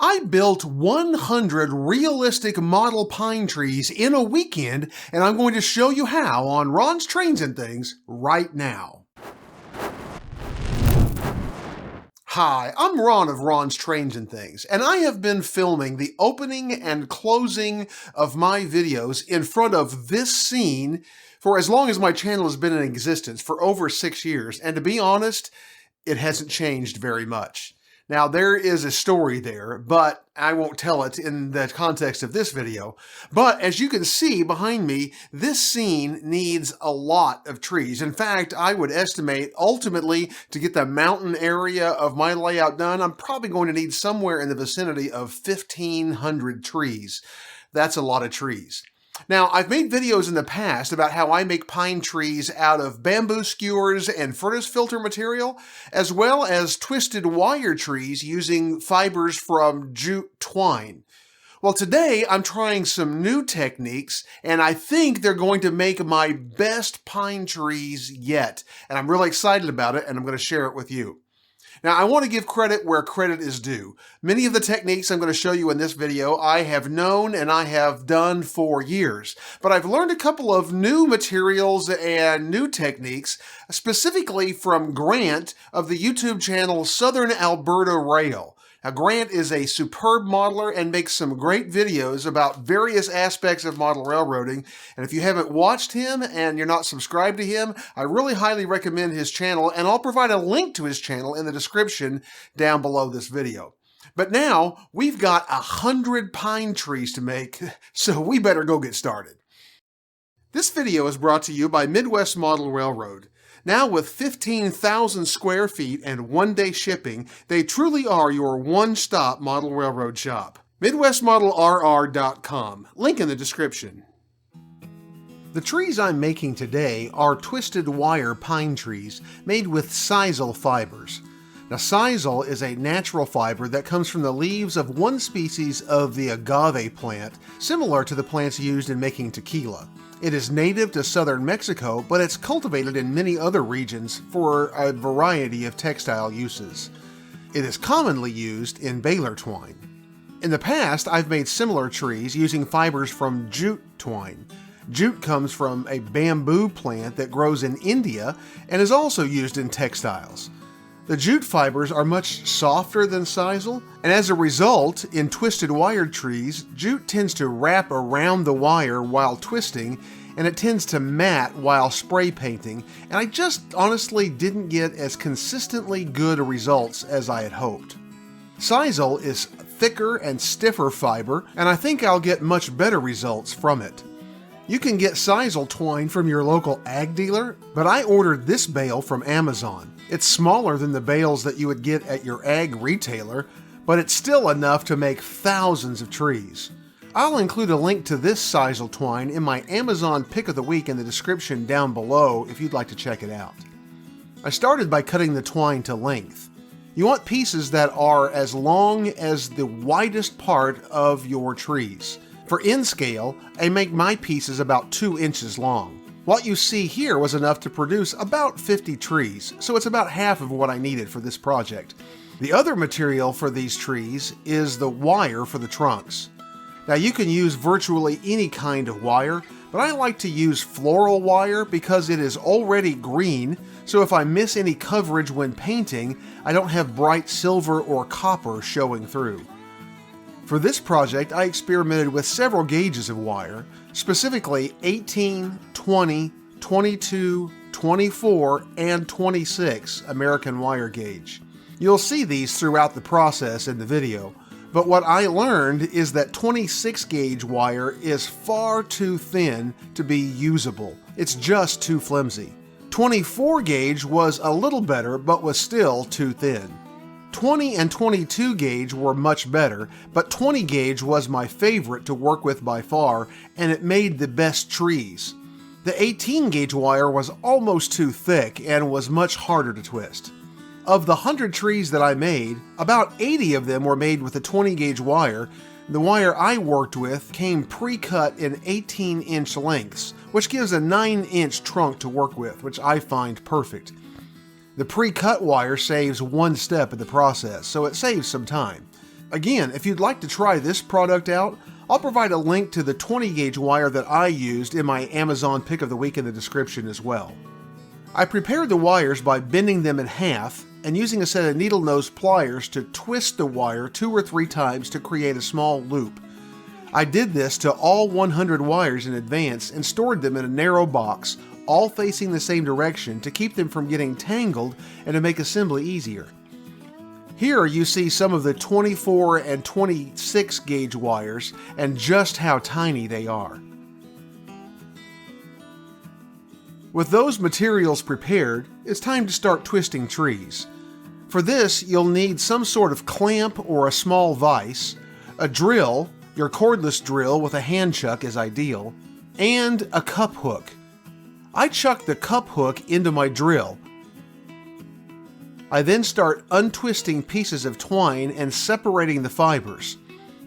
I built 100 realistic model pine trees in a weekend, and I'm going to show you how on Ron's Trains and Things right now. Hi, I'm Ron of Ron's Trains and Things, and I have been filming the opening and closing of my videos in front of this scene for as long as my channel has been in existence, for over 6 years, and to be honest, it hasn't changed very much. Now, there is a story there, but I won't tell it in the context of this video. But as you can see behind me, this scene needs a lot of trees. In fact, I would estimate ultimately to get the mountain area of my layout done, I'm probably going to need somewhere in the vicinity of 1,500 trees. That's a lot of trees. Now, I've made videos in the past about how I make pine trees out of bamboo skewers and furnace filter material, as well as twisted wire trees using fibers from jute twine. Well, today I'm trying some new techniques, and I think they're going to make my best pine trees yet. And I'm really excited about it, and I'm going to share it with you. Now, I want to give credit where credit is due. Many of the techniques I'm going to show you in this video I have known and I have done for years, but I've learned a couple of new materials and new techniques, specifically from Grant of the YouTube channel Southern Alberta Rail. Now, Grant is a superb modeler and makes some great videos about various aspects of model railroading. And if you haven't watched him and you're not subscribed to him, I really highly recommend his channel, and I'll provide a link to his channel in the description down below this video. But now, we've got 100 pine trees to make, so we better go get started. This video is brought to you by Midwest Model Railroad. Now with 15,000 square feet and one-day shipping, they truly are your one-stop model railroad shop. MidwestModelRR.com, link in the description. The trees I'm making today are twisted wire pine trees made with sisal fibers. Now, sisal is a natural fiber that comes from the leaves of one species of the agave plant, similar to the plants used in making tequila. It is native to southern Mexico, but it's cultivated in many other regions for a variety of textile uses. It is commonly used in baler twine. In the past, I've made similar trees using fibers from jute twine. Jute comes from a bamboo plant that grows in India and is also used in textiles. The jute fibers are much softer than sisal, and as a result, in twisted wire trees, jute tends to wrap around the wire while twisting, and it tends to mat while spray painting, and I just honestly didn't get as consistently good results as I had hoped. Sisal is thicker and stiffer fiber, and I think I'll get much better results from it. You can get sisal twine from your local ag dealer, but I ordered this bale from Amazon. It's smaller than the bales that you would get at your ag retailer, but it's still enough to make thousands of trees. I'll include a link to this sisal twine in my Amazon pick of the week in the description down below if you'd like to check it out. I started by cutting the twine to length. You want pieces that are as long as the widest part of your trees. For in scale, I make my pieces about 2 inches long. What you see here was enough to produce about 50 trees, so it's about half of what I needed for this project. The other material for these trees is the wire for the trunks. Now, you can use virtually any kind of wire, but I like to use floral wire because it is already green, so if I miss any coverage when painting, I don't have bright silver or copper showing through. For this project, I experimented with several gauges of wire, specifically 18, 20, 22, 24, and 26 American wire gauge. You'll see these throughout the process in the video, but what I learned is that 26 gauge wire is far too thin to be usable. It's just too flimsy. 24 gauge was a little better, but was still too thin. 20 and 22 gauge were much better, but 20 gauge was my favorite to work with by far, and it made the best trees. The 18 gauge wire was almost too thick and was much harder to twist. Of the 100 trees that I made, about 80 of them were made with the 20 gauge wire. The wire I worked with came pre-cut in 18-inch lengths, which gives a 9-inch trunk to work with, which I find perfect. The pre-cut wire saves one step in the process, so it saves some time. Again, if you'd like to try this product out, I'll provide a link to the 20 gauge wire that I used in my Amazon pick of the week in the description as well. I prepared the wires by bending them in half and using a set of needle nose pliers to twist the wire 2 or 3 times to create a small loop. I did this to all 100 wires in advance and stored them in a narrow box, all facing the same direction to keep them from getting tangled and to make assembly easier. Here you see some of the 24 and 26 gauge wires and just how tiny they are. With those materials prepared, it's time to start twisting trees. For this, you'll need some sort of clamp or a small vise, a drill, your cordless drill with a hand chuck is ideal, and a cup hook. I chuck the cup hook into my drill. I then start untwisting pieces of twine and separating the fibers.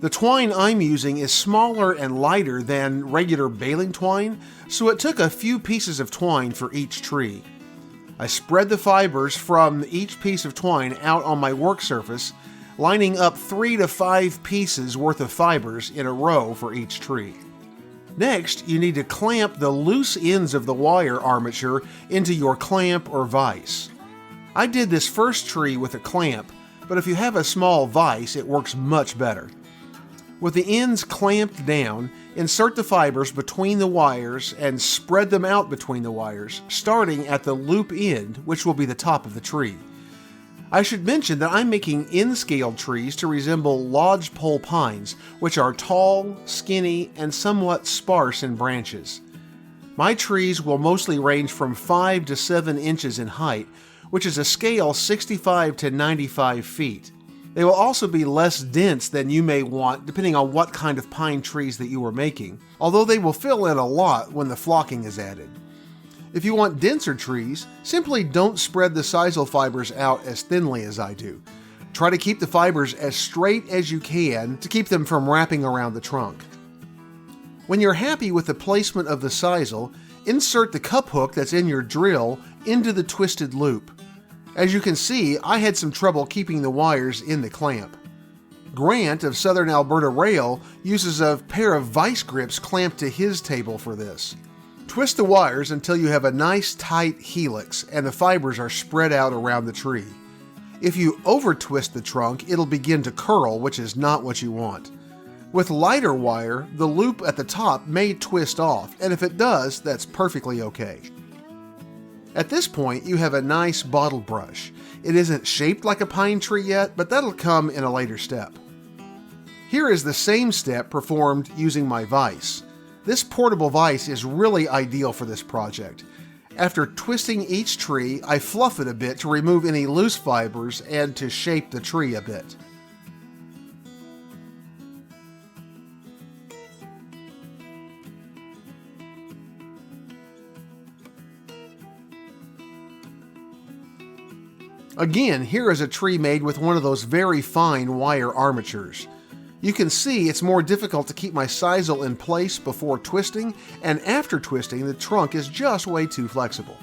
The twine I'm using is smaller and lighter than regular baling twine, so it took a few pieces of twine for each tree. I spread the fibers from each piece of twine out on my work surface, lining up 3 to 5 pieces worth of fibers in a row for each tree. Next, you need to clamp the loose ends of the wire armature into your clamp or vise. I did this first tree with a clamp, but if you have a small vise, it works much better. With the ends clamped down, insert the fibers between the wires and spread them out between the wires, starting at the loop end, which will be the top of the tree. I should mention that I'm making N-scale trees to resemble Lodgepole Pines, which are tall, skinny, and somewhat sparse in branches. My trees will mostly range from 5 to 7 inches in height, which is a scale 65 to 95 feet. They will also be less dense than you may want depending on what kind of pine trees that you are making, although they will fill in a lot when the flocking is added. If you want denser trees, simply don't spread the sisal fibers out as thinly as I do. Try to keep the fibers as straight as you can to keep them from wrapping around the trunk. When you're happy with the placement of the sisal, insert the cup hook that's in your drill into the twisted loop. As you can see, I had some trouble keeping the wires in the clamp. Grant of Southern Alberta Rail uses a pair of vice grips clamped to his table for this. Twist the wires until you have a nice tight helix and the fibers are spread out around the tree. If you over-twist the trunk, it'll begin to curl, which is not what you want. With lighter wire, the loop at the top may twist off, and if it does, that's perfectly okay. At this point, you have a nice bottle brush. It isn't shaped like a pine tree yet, but that'll come in a later step. Here is the same step performed using my vise. This portable vise is really ideal for this project. After twisting each tree, I fluff it a bit to remove any loose fibers and to shape the tree a bit. Again, here is a tree made with one of those very fine wire armatures. You can see it's more difficult to keep my sisal in place before twisting, and after twisting, the trunk is just way too flexible.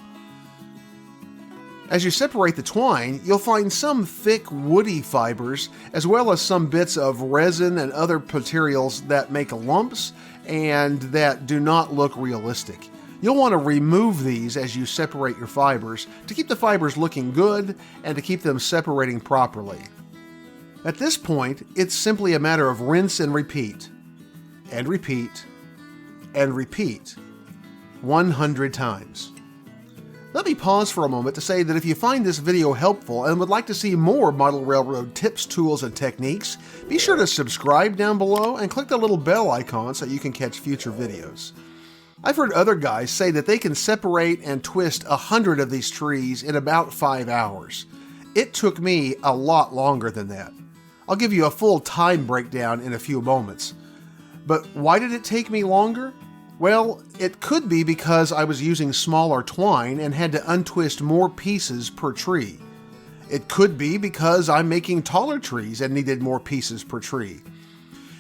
As you separate the twine, you'll find some thick woody fibers, as well as some bits of resin and other materials that make lumps and that do not look realistic. You'll want to remove these as you separate your fibers to keep the fibers looking good and to keep them separating properly. At this point, it's simply a matter of rinse and repeat, and repeat, and repeat 100 times. Let me pause for a moment to say that if you find this video helpful and would like to see more model railroad tips, tools, and techniques, be sure to subscribe down below and click the little bell icon so you can catch future videos. I've heard other guys say that they can separate and twist 100 of these trees in about 5 hours. It took me a lot longer than that. I'll give you a full time breakdown in a few moments. But why did it take me longer? Well, it could be because I was using smaller twine and had to untwist more pieces per tree. It could be because I'm making taller trees and needed more pieces per tree.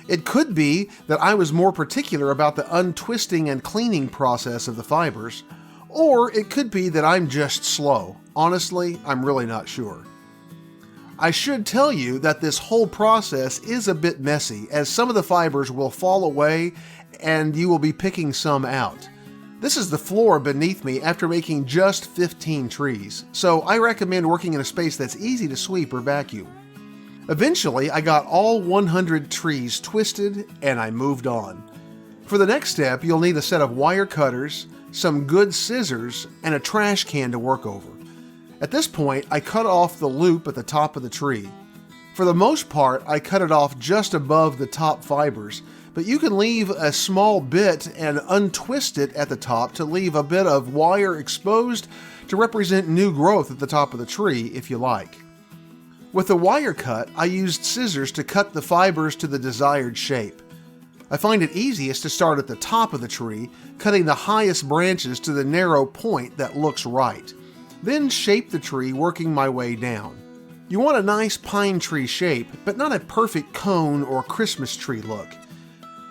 It could be that I was more particular about the untwisting and cleaning process of the fibers, or it could be that I'm just slow. Honestly, I'm really not sure. I should tell you that this whole process is a bit messy, as some of the fibers will fall away and you will be picking some out. This is the floor beneath me after making just 15 trees, so I recommend working in a space that's easy to sweep or vacuum. Eventually, I got all 100 trees twisted and I moved on. For the next step, you'll need a set of wire cutters, some good scissors, and a trash can to work over. At this point, I cut off the loop at the top of the tree. For the most part, I cut it off just above the top fibers, but you can leave a small bit and untwist it at the top to leave a bit of wire exposed to represent new growth at the top of the tree if you like. With the wire cut, I used scissors to cut the fibers to the desired shape. I find it easiest to start at the top of the tree, cutting the highest branches to the narrow point that looks right. Then shape the tree, working my way down. You want a nice pine tree shape, but not a perfect cone or Christmas tree look.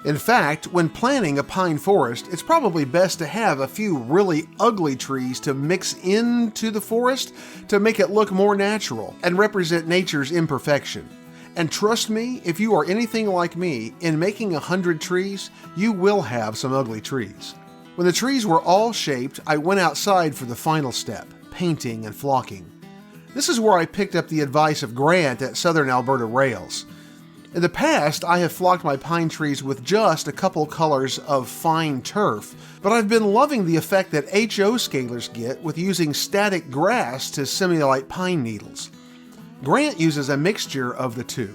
In fact, when planting a pine forest, it's probably best to have a few really ugly trees to mix into the forest to make it look more natural and represent nature's imperfection. And trust me, if you are anything like me, in making 100 trees, you will have some ugly trees. When the trees were all shaped, I went outside for the final step, painting and flocking. This is where I picked up the advice of Grant at Southern Alberta Rails. In the past, I have flocked my pine trees with just a couple colors of fine turf, but I've been loving the effect that HO scalers get with using static grass to simulate pine needles. Grant uses a mixture of the two.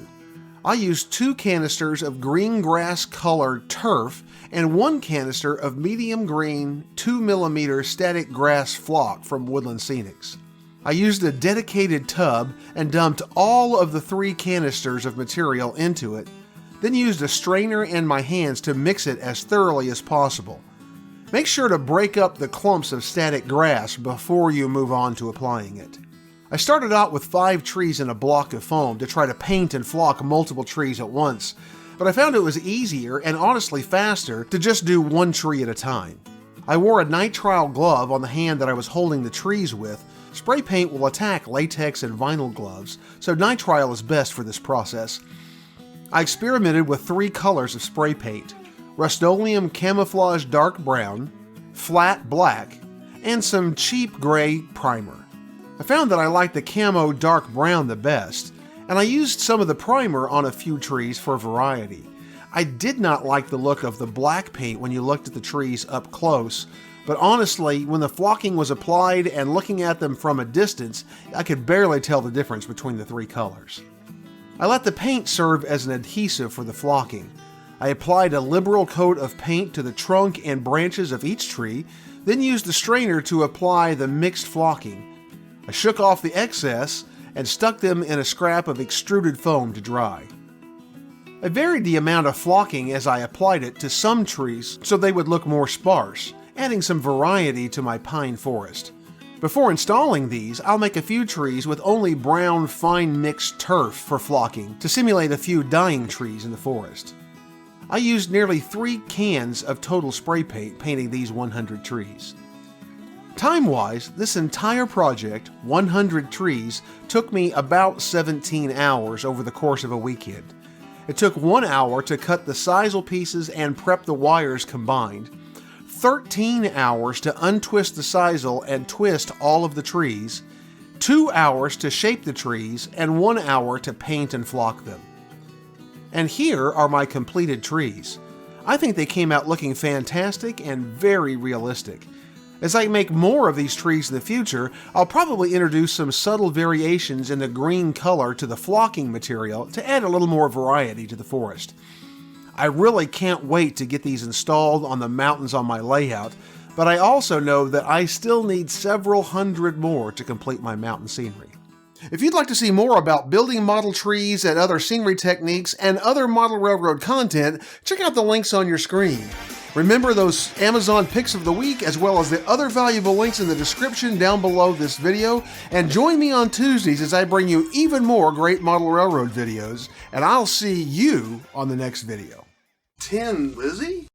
I used 2 canisters of green grass colored turf and 1 canister of medium green 2mm static grass flock from Woodland Scenics. I used a dedicated tub and dumped all of the 3 canisters of material into it, then used a strainer and my hands to mix it as thoroughly as possible. Make sure to break up the clumps of static grass before you move on to applying it. I started out with 5 trees in a block of foam to try to paint and flock multiple trees at once, but I found it was easier and honestly faster to just do 1 tree at a time. I wore a nitrile glove on the hand that I was holding the trees with. Spray paint will attack latex and vinyl gloves, so nitrile is best for this process. I experimented with 3 colors of spray paint: Rust-Oleum Camouflage Dark Brown, Flat Black, and some cheap gray primer. I found that I liked the Camo Dark Brown the best, and I used some of the primer on a few trees for variety. I did not like the look of the black paint when you looked at the trees up close, but honestly, when the flocking was applied and looking at them from a distance, I could barely tell the difference between the 3 colors. I let the paint serve as an adhesive for the flocking. I applied a liberal coat of paint to the trunk and branches of each tree, then used the strainer to apply the mixed flocking. I shook off the excess and stuck them in a scrap of extruded foam to dry. I varied the amount of flocking as I applied it to some trees so they would look more sparse, adding some variety to my pine forest. Before installing these, I'll make a few trees with only brown fine mixed turf for flocking to simulate a few dying trees in the forest. I used nearly 3 cans of total spray paint painting these 100 trees. Time-wise, this entire project, 100 trees, took me about 17 hours over the course of a weekend. It took 1 hour to cut the sisal pieces and prep the wires combined, 13 hours to untwist the sisal and twist all of the trees, 2 hours to shape the trees, and 1 hour to paint and flock them. And here are my completed trees. I think they came out looking fantastic and very realistic. As I make more of these trees in the future, I'll probably introduce some subtle variations in the green color to the flocking material to add a little more variety to the forest. I really can't wait to get these installed on the mountains on my layout, but I also know that I still need several hundred more to complete my mountain scenery. If you'd like to see more about building model trees and other scenery techniques and other model railroad content, check out the links on your screen. Remember those Amazon picks of the week, as well as the other valuable links in the description down below this video, and join me on Tuesdays as I bring you even more great model railroad videos, and I'll see you on the next video. 10, Lizzie?